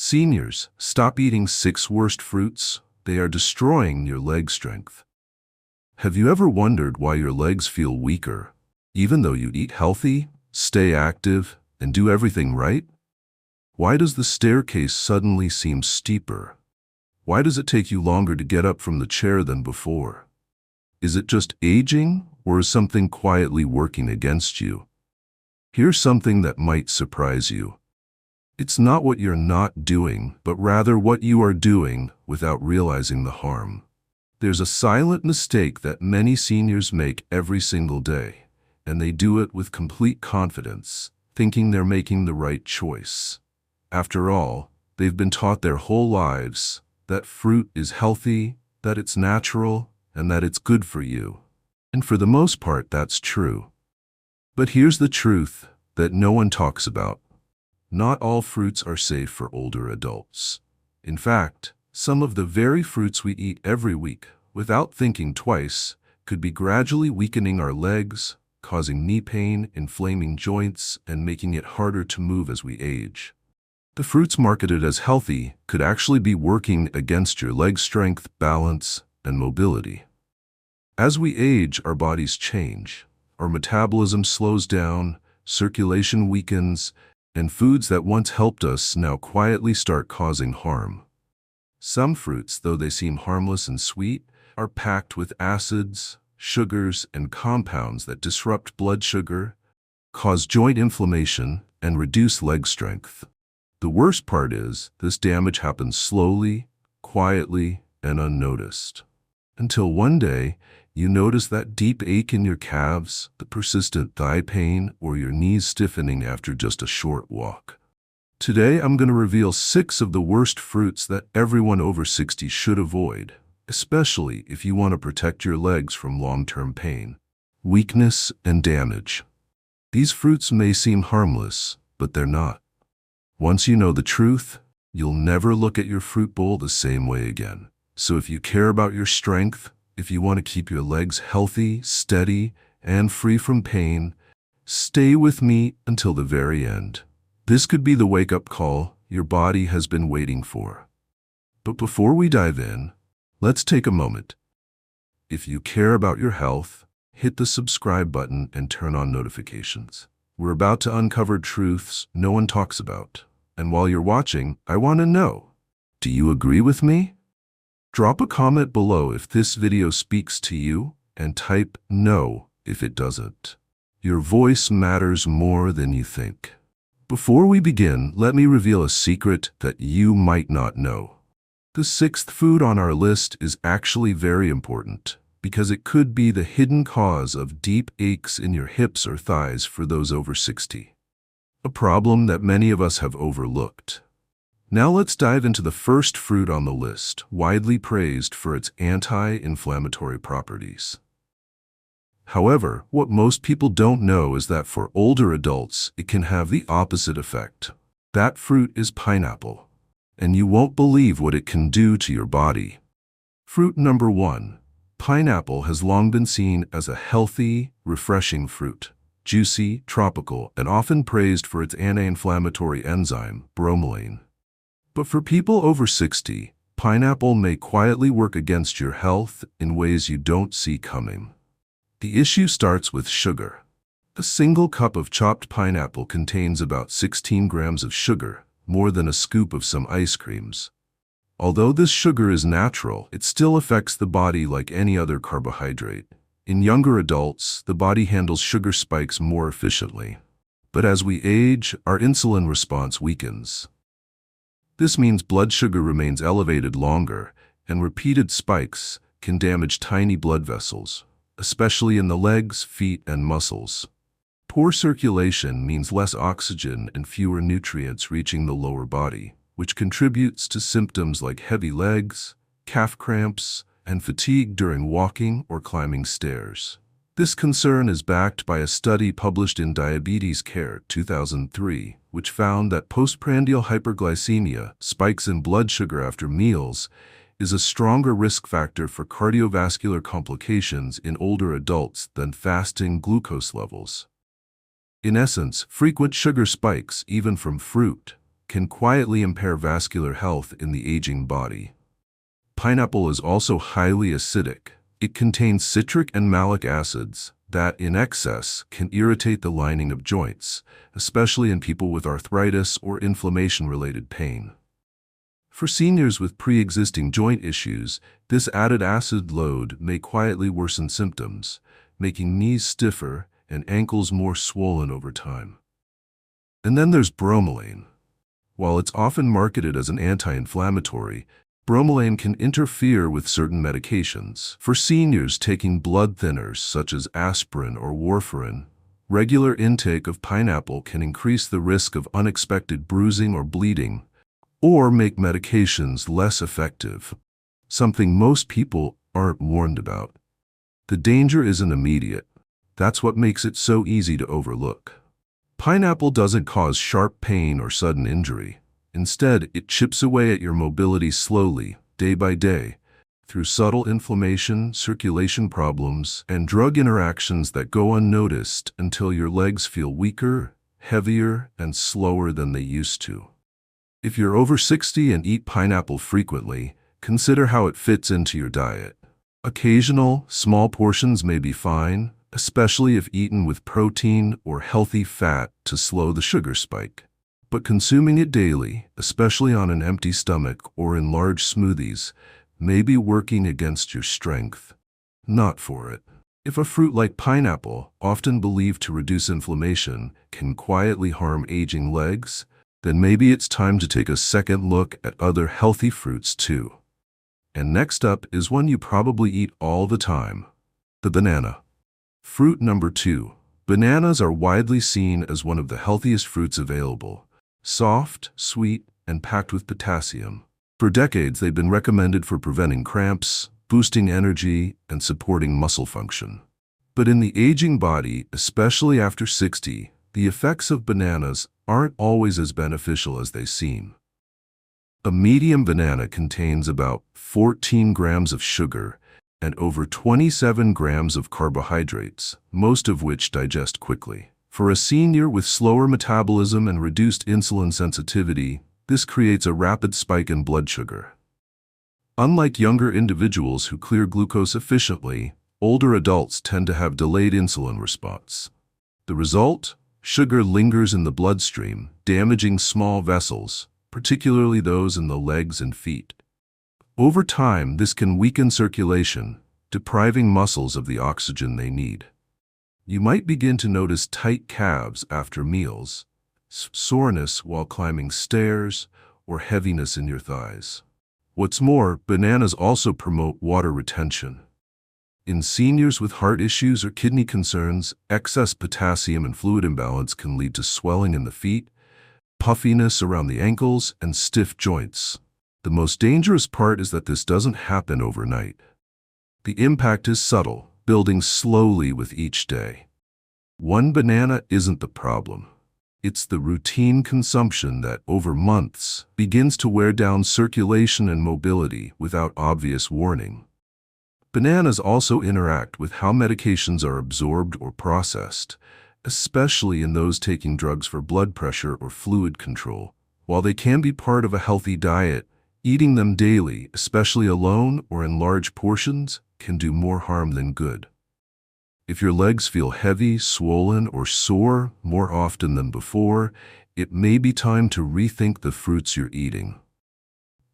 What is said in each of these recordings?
Seniors, stop eating 6 worst fruits. They are destroying your leg strength. Have you ever wondered why your legs feel weaker, even though you eat healthy, stay active, and do everything right? Why does the staircase suddenly seem steeper? Why does it take you longer to get up from the chair than before? Is it just aging, or is something quietly working against you? Here's something that might surprise you. It's not what you're not doing, but rather what you are doing without realizing the harm. There's a silent mistake that many seniors make every single day, and they do it with complete confidence, thinking they're making the right choice. After all, they've been taught their whole lives that fruit is healthy, that it's natural, and that it's good for you. And for the most part, that's true. But here's the truth that no one talks about. Not all fruits are safe for older adults. In fact, some of the very fruits we eat every week, without thinking twice, could be gradually weakening our legs, causing knee pain, inflaming joints, and making it harder to move as we age. The fruits marketed as healthy could actually be working against your leg strength, balance, and mobility. As we age, our bodies change. Our metabolism slows down, circulation weakens, and foods that once helped us now quietly start causing harm. Some fruits, though they seem harmless and sweet, are packed with acids, sugars, and compounds that disrupt blood sugar, cause joint inflammation, and reduce leg strength. The worst part is, this damage happens slowly, quietly, and unnoticed. Until one day, you notice that deep ache in your calves, the persistent thigh pain, or your knees stiffening after just a short walk. Today, I'm going to reveal 6 of the worst fruits that everyone over 60 should avoid, especially if you want to protect your legs from long-term pain, weakness, and damage. These fruits may seem harmless, but they're not. Once you know the truth, you'll never look at your fruit bowl the same way again. So if you care about your strength, if you want to keep your legs healthy, steady, and free from pain, stay with me until the very end. This could be the wake-up call your body has been waiting for. But before we dive in, let's take a moment. If you care about your health, hit the subscribe button and turn on notifications. We're about to uncover truths no one talks about. And while you're watching, I want to know, do you agree with me? Drop a comment below if this video speaks to you, and type no if it doesn't. Your voice matters more than you think. Before we begin, let me reveal a secret that you might not know. The 6th food on our list is actually very important, because it could be the hidden cause of deep aches in your hips or thighs for those over 60. A problem that many of us have overlooked. Now let's dive into the first fruit on the list, widely praised for its anti-inflammatory properties. However, what most people don't know is that for older adults, it can have the opposite effect. That fruit is pineapple, and you won't believe what it can do to your body. Fruit number 1. Pineapple has long been seen as a healthy, refreshing fruit. Juicy, tropical, and often praised for its anti-inflammatory enzyme, bromelain. But for people over 60, pineapple may quietly work against your health in ways you don't see coming. The issue starts with sugar. A single cup of chopped pineapple contains about 16 grams of sugar, more than a scoop of some ice creams. Although this sugar is natural, it still affects the body like any other carbohydrate. In younger adults, the body handles sugar spikes more efficiently. But as we age, our insulin response weakens. This means blood sugar remains elevated longer, and repeated spikes can damage tiny blood vessels, especially in the legs, feet, and muscles. Poor circulation means less oxygen and fewer nutrients reaching the lower body, which contributes to symptoms like heavy legs, calf cramps, and fatigue during walking or climbing stairs. This concern is backed by a study published in Diabetes Care 2003, which found that postprandial hyperglycemia, spikes in blood sugar after meals, is a stronger risk factor for cardiovascular complications in older adults than fasting glucose levels. In essence, frequent sugar spikes, even from fruit, can quietly impair vascular health in the aging body. Pineapple is also highly acidic. It contains citric and malic acids that, in excess, can irritate the lining of joints, especially in people with arthritis or inflammation-related pain. For seniors with pre-existing joint issues, this added acid load may quietly worsen symptoms, making knees stiffer and ankles more swollen over time. And then there's bromelain. While it's often marketed as an anti-inflammatory, bromelain can interfere with certain medications. For seniors taking blood thinners such as aspirin or warfarin, regular intake of pineapple can increase the risk of unexpected bruising or bleeding, or make medications less effective, something most people aren't warned about. The danger isn't immediate. That's what makes it so easy to overlook. Pineapple doesn't cause sharp pain or sudden injury. Instead, it chips away at your mobility slowly, day by day, through subtle inflammation, circulation problems, and drug interactions that go unnoticed until your legs feel weaker, heavier, and slower than they used to. If you're over 60 and eat pineapple frequently, consider how it fits into your diet. Occasional, small portions may be fine, especially if eaten with protein or healthy fat to slow the sugar spike. But consuming it daily, especially on an empty stomach or in large smoothies, may be working against your strength, not for it. If a fruit like pineapple, often believed to reduce inflammation, can quietly harm aging legs, then maybe it's time to take a second look at other healthy fruits too. And next up is one you probably eat all the time: the banana. Fruit number 2. Bananas are widely seen as one of the healthiest fruits available. Soft, sweet, and packed with potassium. For decades, they've been recommended for preventing cramps, boosting energy, and supporting muscle function. But in the aging body, especially after 60, the effects of bananas aren't always as beneficial as they seem. A medium banana contains about 14 grams of sugar and over 27 grams of carbohydrates, most of which digest quickly. For a senior with slower metabolism and reduced insulin sensitivity, this creates a rapid spike in blood sugar. Unlike younger individuals who clear glucose efficiently, older adults tend to have delayed insulin response. The result? Sugar lingers in the bloodstream, damaging small vessels, particularly those in the legs and feet. Over time, this can weaken circulation, depriving muscles of the oxygen they need. You might begin to notice tight calves after meals, soreness while climbing stairs, or heaviness in your thighs. What's more, bananas also promote water retention. In seniors with heart issues or kidney concerns, excess potassium and fluid imbalance can lead to swelling in the feet, puffiness around the ankles, and stiff joints. The most dangerous part is that this doesn't happen overnight. The impact is subtle, building slowly with each day. One banana isn't the problem. It's the routine consumption that, over months, begins to wear down circulation and mobility without obvious warning. Bananas also interact with how medications are absorbed or processed, especially in those taking drugs for blood pressure or fluid control. While they can be part of a healthy diet, eating them daily, especially alone or in large portions, can do more harm than good. If your legs feel heavy, swollen, or sore more often than before, it may be time to rethink the fruits you're eating.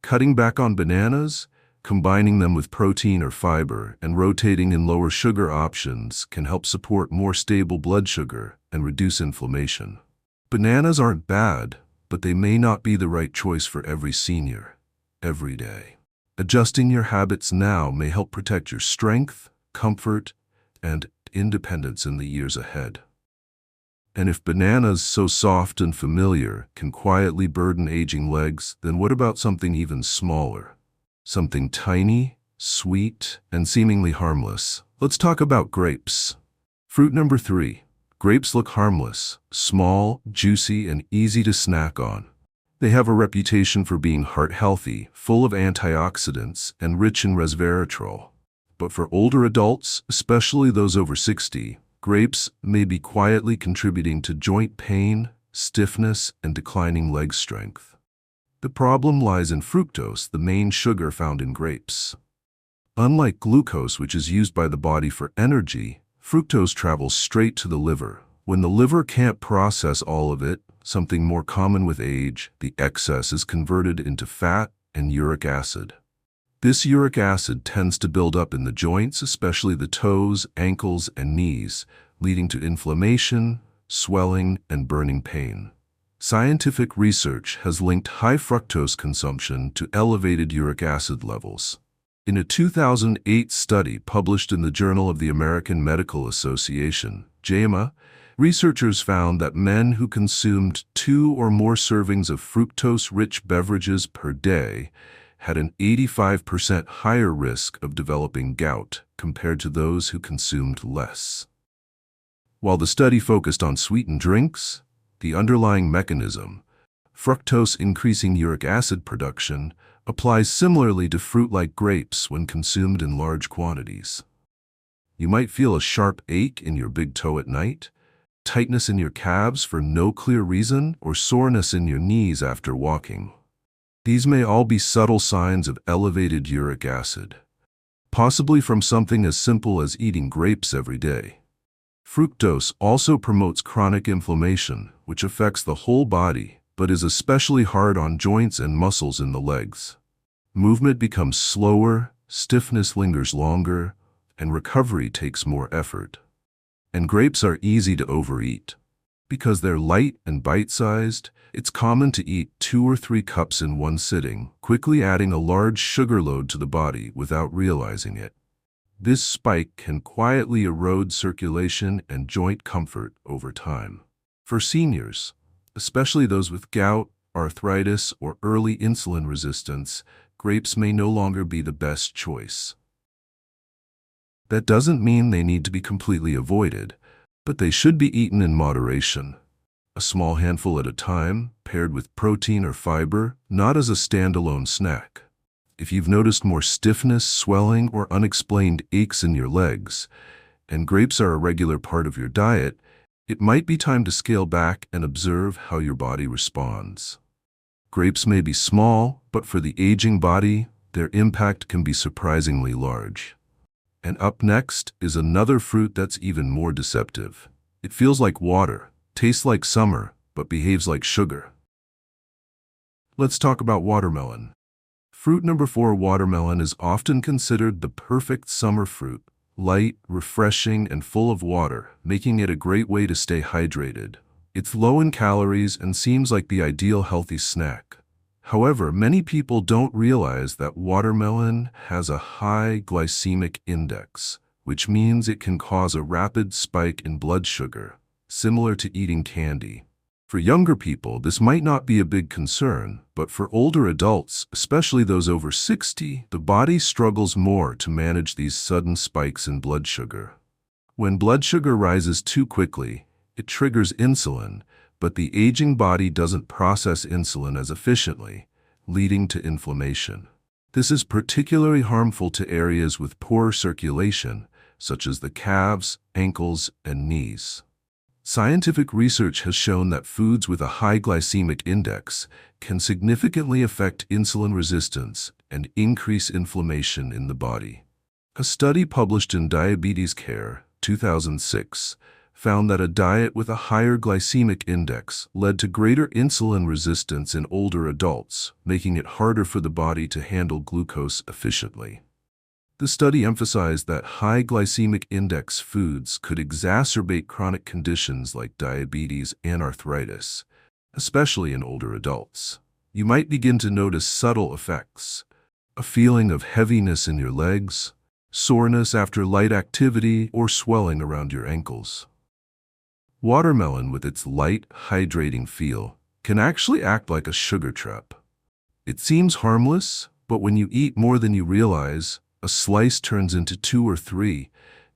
Cutting back on bananas, combining them with protein or fiber, and rotating in lower sugar options can help support more stable blood sugar and reduce inflammation. Bananas aren't bad, but they may not be the right choice for every senior, every day. Adjusting your habits now may help protect your strength, comfort, and independence in the years ahead. And if bananas, so soft and familiar, can quietly burden aging legs, then what about something even smaller? Something tiny, sweet, and seemingly harmless. Let's talk about grapes. Fruit number 3. Grapes look harmless, small, juicy, and easy to snack on. They have a reputation for being heart-healthy, full of antioxidants, and rich in resveratrol. But for older adults, especially those over 60, grapes may be quietly contributing to joint pain, stiffness, and declining leg strength. The problem lies in fructose, the main sugar found in grapes. Unlike glucose, which is used by the body for energy, fructose travels straight to the liver. When the liver can't process all of it, something more common with age, the excess is converted into fat and uric acid. This uric acid tends to build up in the joints, especially the toes, ankles, and knees, leading to inflammation, swelling, and burning pain. Scientific research has linked high fructose consumption to elevated uric acid levels. In a 2008 study published in the Journal of the American Medical Association, JAMA, researchers found that men who consumed 2 or more servings of fructose-rich beverages per day had an 85% higher risk of developing gout compared to those who consumed less. While the study focused on sweetened drinks, the underlying mechanism, fructose increasing uric acid production, applies similarly to fruit like grapes when consumed in large quantities. You might feel a sharp ache in your big toe at night, tightness in your calves for no clear reason, or soreness in your knees after walking. These may all be subtle signs of elevated uric acid, possibly from something as simple as eating grapes every day. Fructose also promotes chronic inflammation, which affects the whole body, but is especially hard on joints and muscles in the legs. Movement becomes slower, stiffness lingers longer, and recovery takes more effort. And grapes are easy to overeat. Because they're light and bite-sized, it's common to eat 2 or 3 cups in one sitting, quickly adding a large sugar load to the body without realizing it. This spike can quietly erode circulation and joint comfort over time. For seniors, especially those with gout, arthritis, or early insulin resistance, grapes may no longer be the best choice. That doesn't mean they need to be completely avoided, but they should be eaten in moderation. A small handful at a time, paired with protein or fiber, not as a standalone snack. If you've noticed more stiffness, swelling, or unexplained aches in your legs, and grapes are a regular part of your diet, it might be time to scale back and observe how your body responds. Grapes may be small, but for the aging body, their impact can be surprisingly large. And up next is another fruit that's even more deceptive. It feels like water, tastes like summer, but behaves like sugar. Let's talk about watermelon. Fruit number 4, watermelon, is often considered the perfect summer fruit, light, refreshing, and full of water, making it a great way to stay hydrated. It's low in calories and seems like the ideal healthy snack. However, many people don't realize that watermelon has a high glycemic index, which means it can cause a rapid spike in blood sugar, similar to eating candy. For younger people, this might not be a big concern, but for older adults, especially those over 60, the body struggles more to manage these sudden spikes in blood sugar. When blood sugar rises too quickly, it triggers insulin, but the aging body doesn't process insulin as efficiently, leading to inflammation. This is particularly harmful to areas with poor circulation, such as the calves, ankles, and knees. Scientific research has shown that foods with a high glycemic index can significantly affect insulin resistance and increase inflammation in the body. A study published in Diabetes Care, 2006, found that a diet with a higher glycemic index led to greater insulin resistance in older adults, making it harder for the body to handle glucose efficiently. The study emphasized that high glycemic index foods could exacerbate chronic conditions like diabetes and arthritis, especially in older adults. You might begin to notice subtle effects: a feeling of heaviness in your legs, soreness after light activity, or swelling around your ankles. Watermelon, with its light, hydrating feel, can actually act like a sugar trap. It seems harmless, but when you eat more than you realize, a slice turns into 2 or 3,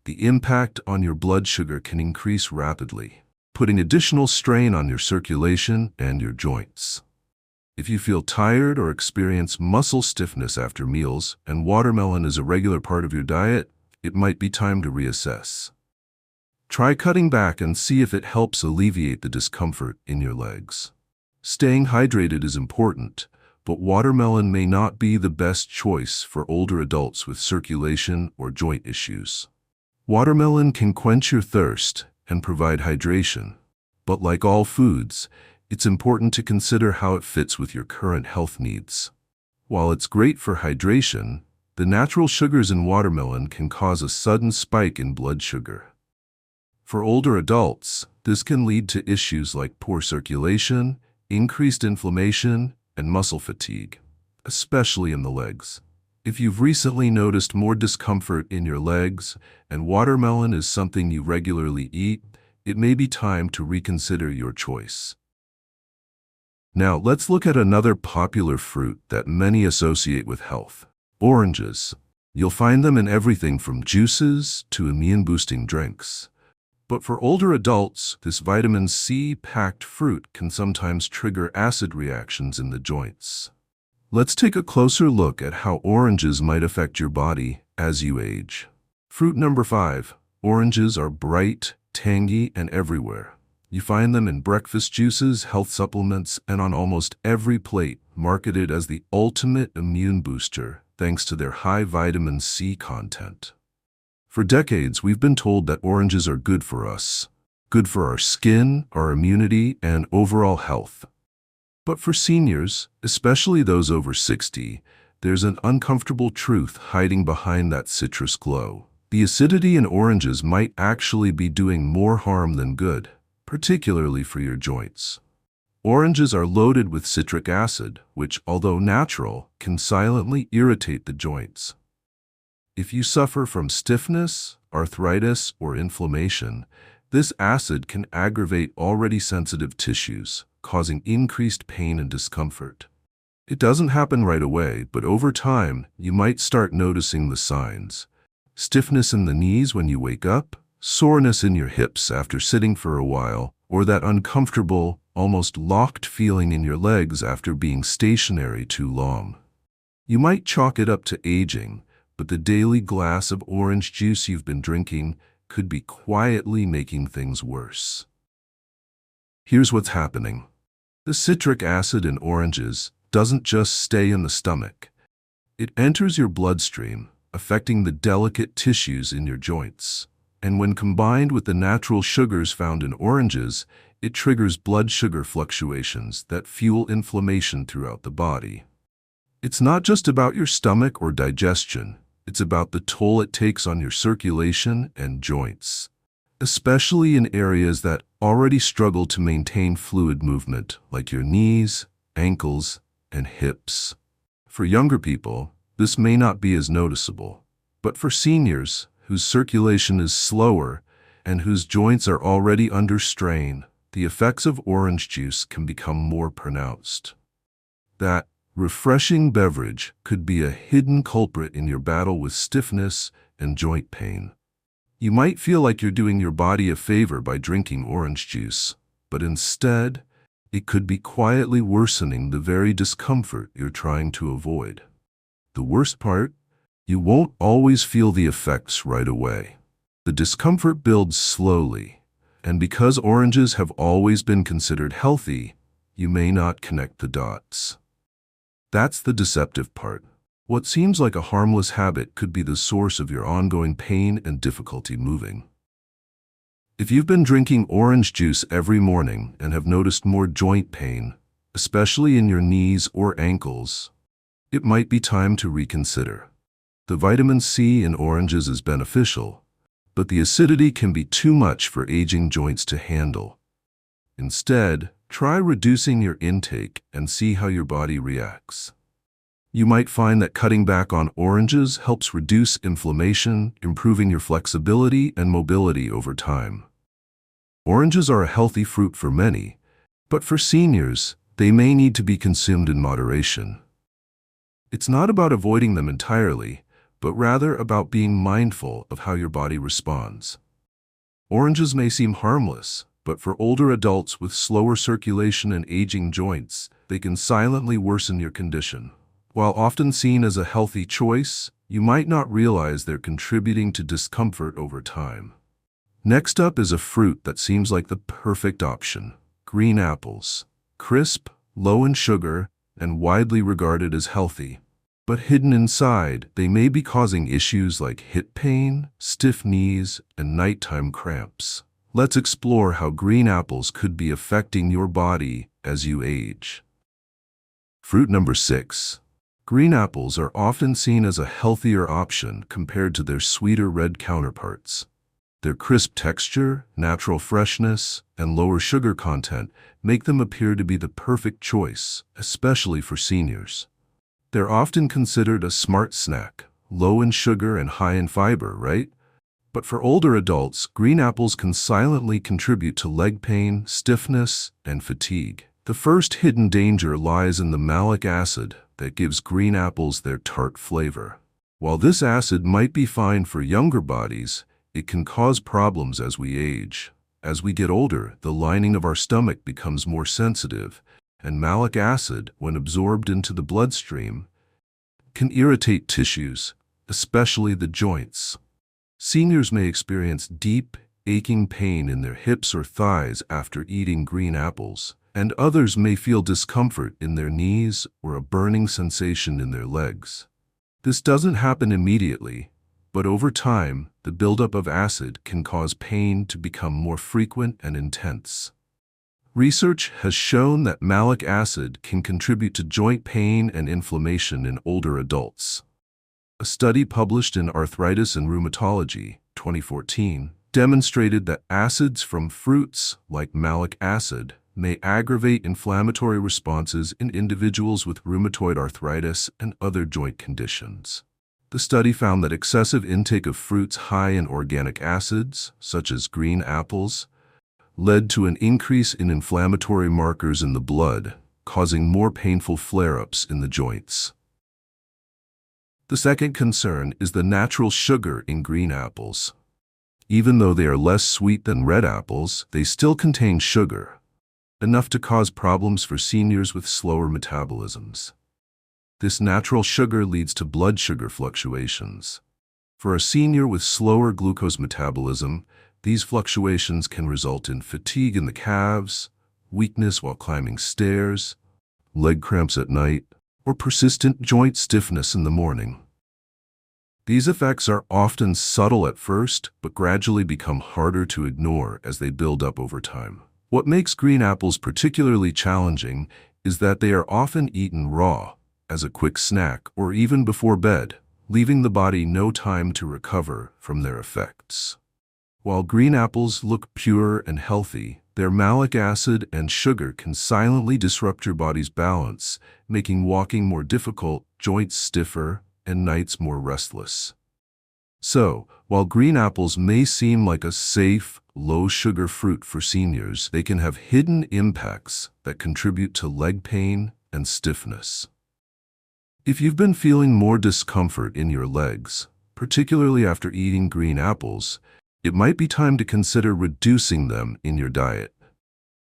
the impact on your blood sugar can increase rapidly, putting additional strain on your circulation and your joints. If you feel tired or experience muscle stiffness after meals, and watermelon is a regular part of your diet, it might be time to reassess. Try cutting back and see if it helps alleviate the discomfort in your legs. Staying hydrated is important, but watermelon may not be the best choice for older adults with circulation or joint issues. Watermelon can quench your thirst and provide hydration, but like all foods, it's important to consider how it fits with your current health needs. While it's great for hydration, the natural sugars in watermelon can cause a sudden spike in blood sugar. For older adults, this can lead to issues like poor circulation, increased inflammation, and muscle fatigue, especially in the legs. If you've recently noticed more discomfort in your legs and watermelon is something you regularly eat, it may be time to reconsider your choice. Now, let's look at another popular fruit that many associate with health: oranges. You'll find them in everything from juices to immune-boosting drinks. But for older adults, this vitamin C-packed fruit can sometimes trigger acid reactions in the joints. Let's take a closer look at how oranges might affect your body as you age. Fruit number 5. Oranges are bright, tangy, and everywhere. You find them in breakfast juices, health supplements, and on almost every plate, marketed as the ultimate immune booster thanks to their high vitamin C content. For decades, we've been told that oranges are good for us, good for our skin, our immunity, and overall health. But for seniors, especially those over 60, there's an uncomfortable truth hiding behind that citrus glow. The acidity in oranges might actually be doing more harm than good, particularly for your joints. Oranges are loaded with citric acid, which, although natural, can silently irritate the joints. If you suffer from stiffness, arthritis, or inflammation, this acid can aggravate already sensitive tissues, causing increased pain and discomfort. It doesn't happen right away, but over time, you might start noticing the signs: stiffness in the knees when you wake up, soreness in your hips after sitting for a while, or that uncomfortable, almost locked feeling in your legs after being stationary too long. You might chalk it up to aging, but the daily glass of orange juice you've been drinking could be quietly making things worse. Here's what's happening. The citric acid in oranges doesn't just stay in the stomach. It enters your bloodstream, affecting the delicate tissues in your joints. And when combined with the natural sugars found in oranges, it triggers blood sugar fluctuations that fuel inflammation throughout the body. It's not just about your stomach or digestion. It's about the toll it takes on your circulation and joints, especially in areas that already struggle to maintain fluid movement, like your knees, ankles, and hips. For younger people, this may not be as noticeable, but for seniors whose circulation is slower and whose joints are already under strain, the effects of orange juice can become more pronounced. That refreshing beverage could be a hidden culprit in your battle with stiffness and joint pain. You might feel like you're doing your body a favor by drinking orange juice, but instead, it could be quietly worsening the very discomfort you're trying to avoid. The worst part? You won't always feel the effects right away. The discomfort builds slowly, and because oranges have always been considered healthy, you may not connect the dots. That's the deceptive part. What seems like a harmless habit could be the source of your ongoing pain and difficulty moving. If you've been drinking orange juice every morning and have noticed more joint pain, especially in your knees or ankles, it might be time to reconsider. The vitamin C in oranges is beneficial, but the acidity can be too much for aging joints to handle. Instead, try reducing your intake and see how your body reacts. You might find that cutting back on oranges helps reduce inflammation, improving your flexibility and mobility over time. Oranges are a healthy fruit for many, but for seniors, they may need to be consumed in moderation. It's not about avoiding them entirely, but rather about being mindful of how your body responds. Oranges may seem harmless, but for older adults with slower circulation and aging joints, they can silently worsen your condition. While often seen as a healthy choice, you might not realize they're contributing to discomfort over time. Next up is a fruit that seems like the perfect option: green apples. Crisp, low in sugar, and widely regarded as healthy. But hidden inside, they may be causing issues like hip pain, stiff knees, and nighttime cramps. Let's explore how green apples could be affecting your body as you age. Fruit number 6. Green apples are often seen as a healthier option compared to their sweeter red counterparts. Their crisp texture, natural freshness, and lower sugar content make them appear to be the perfect choice, especially for seniors. They're often considered a smart snack, low in sugar and high in fiber, right? But for older adults, green apples can silently contribute to leg pain, stiffness, and fatigue. The first hidden danger lies in the malic acid that gives green apples their tart flavor. While this acid might be fine for younger bodies, it can cause problems as we age. As we get older, the lining of our stomach becomes more sensitive, and malic acid, when absorbed into the bloodstream, can irritate tissues, especially the joints. Seniors may experience deep, aching pain in their hips or thighs after eating green apples, and others may feel discomfort in their knees or a burning sensation in their legs. This doesn't happen immediately, but over time, the buildup of acid can cause pain to become more frequent and intense. Research has shown that malic acid can contribute to joint pain and inflammation in older adults. A study published in Arthritis and Rheumatology, 2014, demonstrated that acids from fruits like malic acid may aggravate inflammatory responses in individuals with rheumatoid arthritis and other joint conditions. The study found that excessive intake of fruits high in organic acids, such as green apples, led to an increase in inflammatory markers in the blood, causing more painful flare-ups in the joints. The second concern is the natural sugar in green apples. Even though they are less sweet than red apples, they still contain sugar, enough to cause problems for seniors with slower metabolisms. This natural sugar leads to blood sugar fluctuations. For a senior with slower glucose metabolism, these fluctuations can result in fatigue in the calves, weakness while climbing stairs, leg cramps at night, or persistent joint stiffness in the morning. These effects are often subtle at first, but gradually become harder to ignore as they build up over time. What makes green apples particularly challenging is that they are often eaten raw, as a quick snack, or even before bed, leaving the body no time to recover from their effects. While green apples look pure and healthy, their malic acid and sugar can silently disrupt your body's balance, making walking more difficult, joints stiffer, and nights more restless. So, while green apples may seem like a safe, low-sugar fruit for seniors, they can have hidden impacts that contribute to leg pain and stiffness. If you've been feeling more discomfort in your legs, particularly after eating green apples, it might be time to consider reducing them in your diet.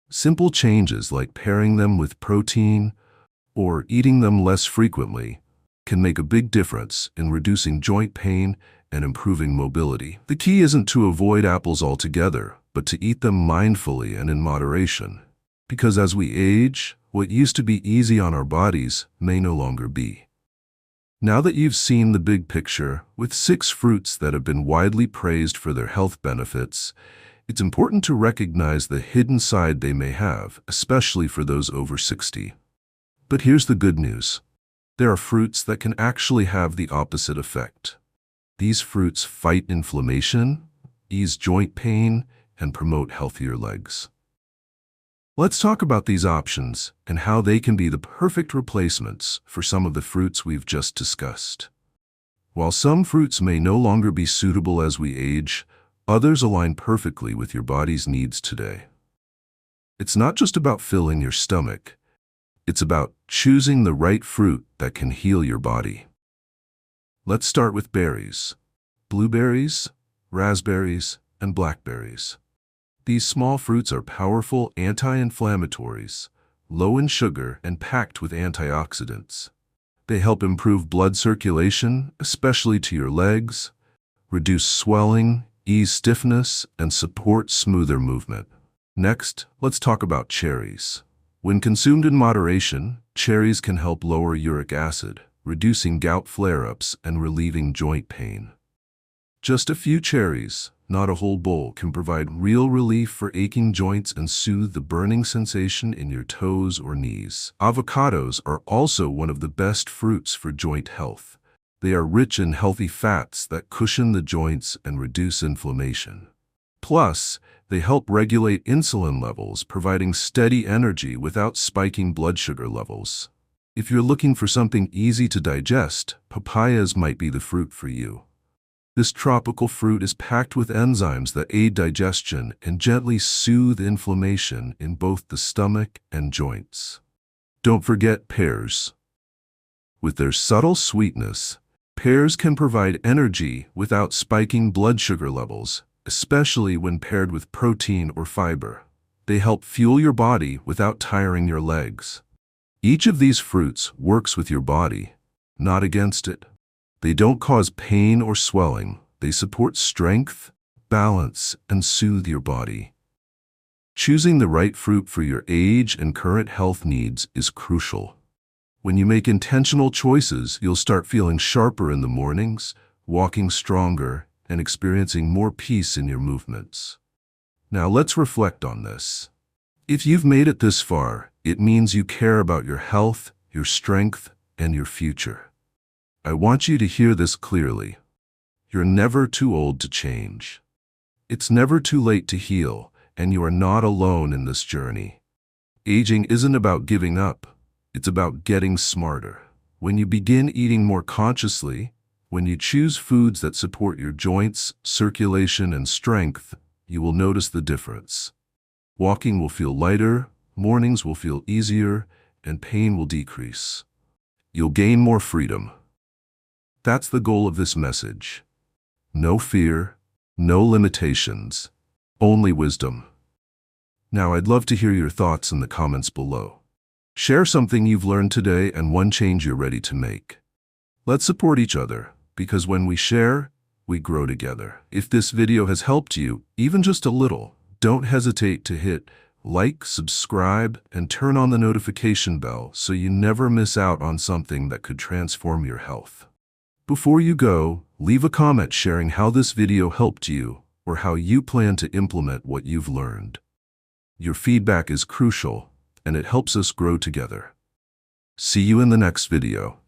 Simple changes like pairing them with protein or eating them less frequently can make a big difference in reducing joint pain and improving mobility. The key isn't to avoid apples altogether, but to eat them mindfully and in moderation. Because as we age, what used to be easy on our bodies may no longer be. Now that you've seen the big picture, with 6 fruits that have been widely praised for their health benefits, it's important to recognize the hidden side they may have, especially for those over 60. But here's the good news. There are fruits that can actually have the opposite effect. These fruits fight inflammation, ease joint pain, and promote healthier legs. Let's talk about these options and how they can be the perfect replacements for some of the fruits we've just discussed. While some fruits may no longer be suitable as we age, others align perfectly with your body's needs today. It's not just about filling your stomach. It's about choosing the right fruit that can heal your body. Let's start with berries. Blueberries, raspberries, and blackberries. These small fruits are powerful anti-inflammatories, low in sugar, and packed with antioxidants. They help improve blood circulation, especially to your legs, reduce swelling, ease stiffness, and support smoother movement. Next, let's talk about cherries. When consumed in moderation, cherries can help lower uric acid, reducing gout flare-ups and relieving joint pain. Just a few cherries, not a whole bowl, can provide real relief for aching joints and soothe the burning sensation in your toes or knees. Avocados are also one of the best fruits for joint health. They are rich in healthy fats that cushion the joints and reduce inflammation. Plus, they help regulate insulin levels, providing steady energy without spiking blood sugar levels. If you're looking for something easy to digest, papayas might be the fruit for you. This tropical fruit is packed with enzymes that aid digestion and gently soothe inflammation in both the stomach and joints. Don't forget pears. With their subtle sweetness, pears can provide energy without spiking blood sugar levels, especially when paired with protein or fiber. They help fuel your body without tiring your legs. Each of these fruits works with your body, not against it. They don't cause pain or swelling. They support strength, balance, and soothe your body. Choosing the right fruit for your age and current health needs is crucial. When you make intentional choices, you'll start feeling sharper in the mornings, walking stronger, and experiencing more peace in your movements. Now let's reflect on this. If you've made it this far, it means you care about your health, your strength, and your future. I want you to hear this clearly. You're never too old to change. It's never too late to heal, and you are not alone in this journey. Aging isn't about giving up. It's about getting smarter. When you begin eating more consciously, when you choose foods that support your joints, circulation, and strength, you will notice the difference. Walking will feel lighter, mornings will feel easier, and pain will decrease. You'll gain more freedom. That's the goal of this message. No fear, no limitations, only wisdom. Now I'd love to hear your thoughts in the comments below. Share something you've learned today and one change you're ready to make. Let's support each other, because when we share, we grow together. If this video has helped you, even just a little, don't hesitate to hit like, subscribe, and turn on the notification bell so you never miss out on something that could transform your health. Before you go, leave a comment sharing how this video helped you or how you plan to implement what you've learned. Your feedback is crucial, and it helps us grow together. See you in the next video.